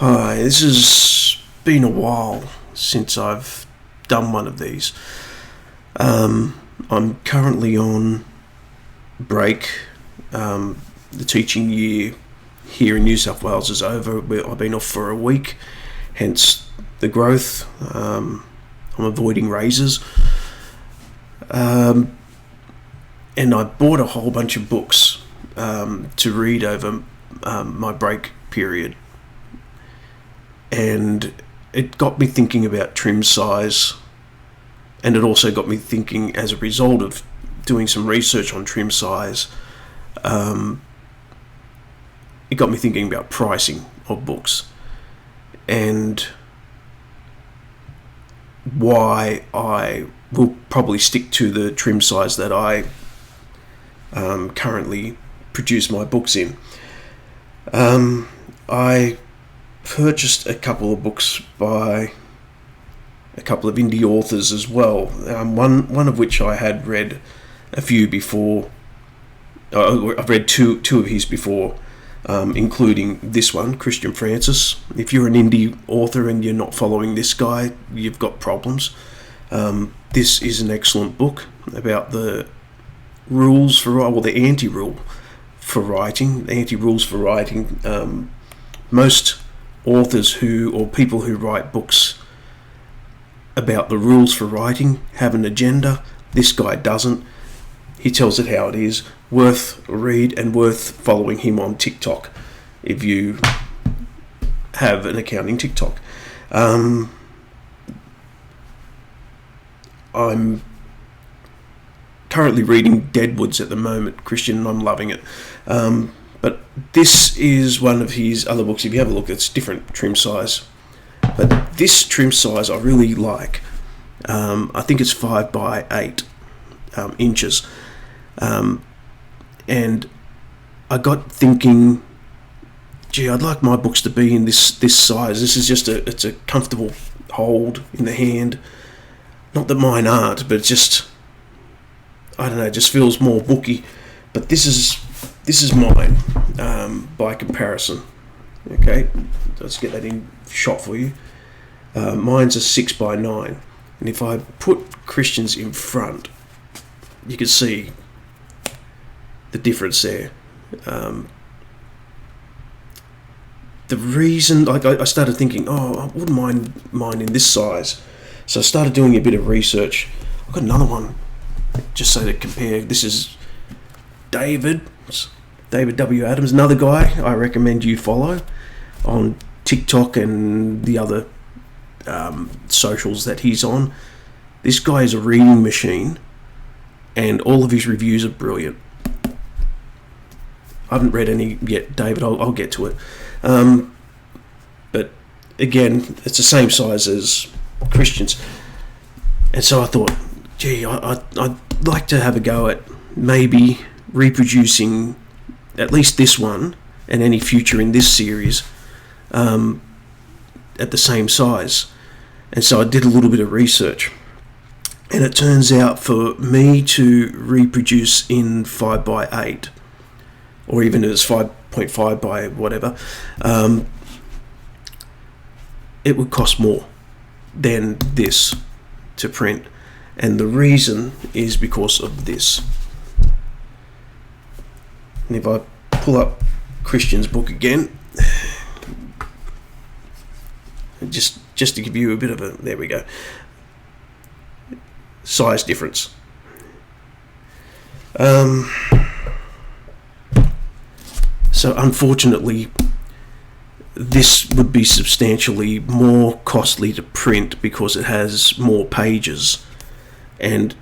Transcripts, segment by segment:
Hi, this has been a while since I've done one of these. I'm currently on break. The teaching year here in New South Wales is over. I've been off for a week, hence the growth. I'm avoiding raises. And I bought a whole bunch of books to read over my break period. And it got me thinking about trim size, and it also got me thinking, as a result of doing some research on trim size, it got me thinking about pricing of books and why I will probably stick to the trim size that I currently produce my books in. I purchased a couple of books by a couple of indie authors as well. One of which I had read a few before. I've read two of his before, including this one, Christian Francis. If you're an indie author and you're not following this guy, you've got problems. This is an excellent book about the rules for, the anti-rule for writing. Anti-rules for writing. Most authors or people who write books about the rules for writing have an agenda. This guy doesn't. He tells it how it is. Worth a read and worth following him on TikTok if you have an account in TikTok. I'm currently reading Deadwoods at the moment, Christian, and I'm loving it. But this is one of his other books. If you have a look, it's different trim size. But this trim size I really like. I think it's 5 by 8 inches. And I got thinking, gee, I'd like my books to be in this size. This is just it's a comfortable hold in the hand. Not that mine aren't, but it's just, I don't know, it just feels more booky. But this is mine, by comparison. Okay, let's get that in shot for you. Mine's a 6 by 9, and if I put Christian's in front, you can see the difference there. The reason, I started thinking, I wouldn't mind mine in this size, so I started doing a bit of research. I've got another one, just so to compare. This is David W. Adams, another guy I recommend you follow on TikTok and the other socials that he's on. This guy is a reading machine, and all of his reviews are brilliant. I haven't read any yet, David. I'll get to it. But again, it's the same size as Christian's, and so I thought, gee, I'd like to have a go at maybe reproducing at least this one and any future in this series at the same size. And so I did a little bit of research, and it turns out for me to reproduce in 5 by 8, or even as 5.5 by whatever, it would cost more than this to print. And the reason is because of this. And if I pull up Christian's book again, just to give you a bit of a, there we go, size difference. So unfortunately, this would be substantially more costly to print because it has more pages, and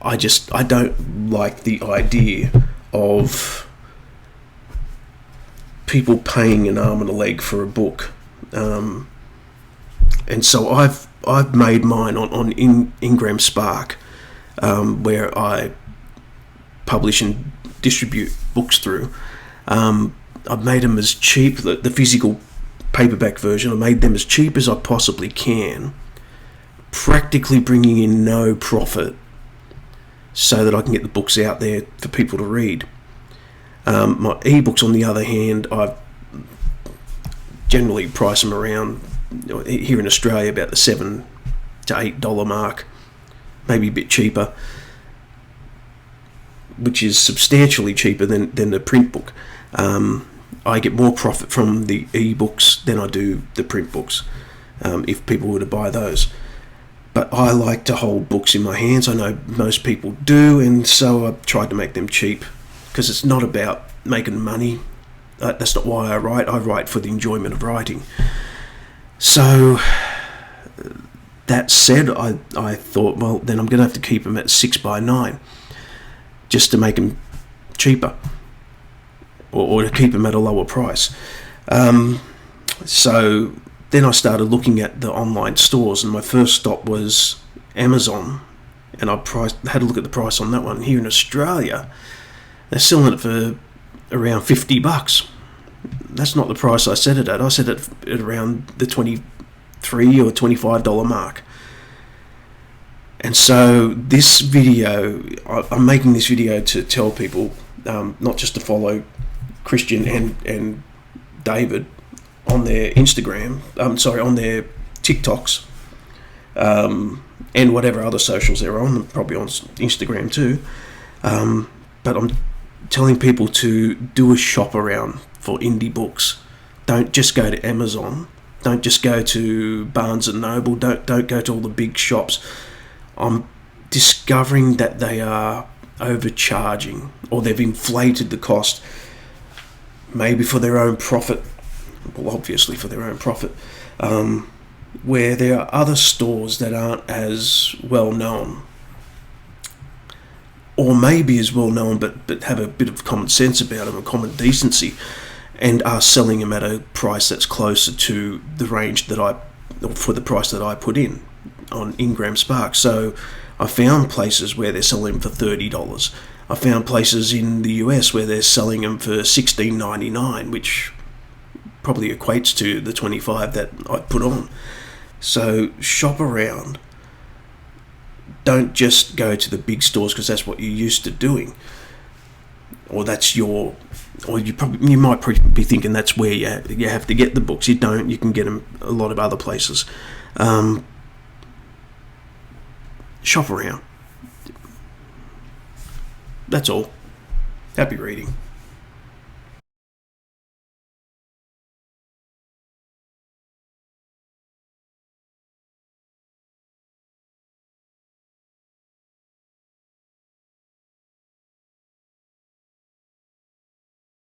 I don't like the idea of people paying an arm and a leg for a book, and so I've made mine on Ingram Spark, where I publish and distribute books through. I've made them as cheap, the physical paperback version, I made them as cheap as I possibly can, practically bringing in no profit, so that I can get the books out there for people to read. My ebooks, on the other hand, I've generally price them around, here in Australia, about the $7 to $8 mark, maybe a bit cheaper, which is substantially cheaper than the print book. I get more profit from the ebooks than I do the print books, if people were to buy those. But I like to hold books in my hands. I know most people do, and so I've tried to make them cheap, because it's not about making money. That's not why I write. I write for the enjoyment of writing. So that said, I thought, well, then I'm going to have to keep them at 6x9 just to make them cheaper, or to keep them at a lower price. So then I started looking at the online stores, and my first stop was Amazon, and I had a look at the price on that one. Here in Australia, they're selling it for around $50. That's not the price I set it at. I set it at around the $23 or $25 mark. And so this video, I'm making this video to tell people, not just to follow Christian and David on their Instagram, on their TikToks, and whatever other socials they're on, probably on Instagram too. But I'm telling people to do a shop around for indie books. Don't just go to Amazon. Don't just go to Barnes and Noble. Don't go to all the big shops. I'm discovering that they are overcharging, or they've inflated the cost, maybe for their own profit. Well, obviously for their own profit. Where there are other stores that aren't as well known, or maybe as well known, but have a bit of common sense about them, and common decency, and are selling them at a price that's closer to the range for the price that I put in on Ingram Spark. So I found places where they're selling them for $30. I found places in the US where they're selling them for $16.99, which probably equates to the $25 that I put on. So shop around. Don't just go to the big stores, because that's what you're used to doing, or you might be thinking that's where you have to get the books. You don't. You can get them a lot of other places. Shop around. That's all. Happy reading.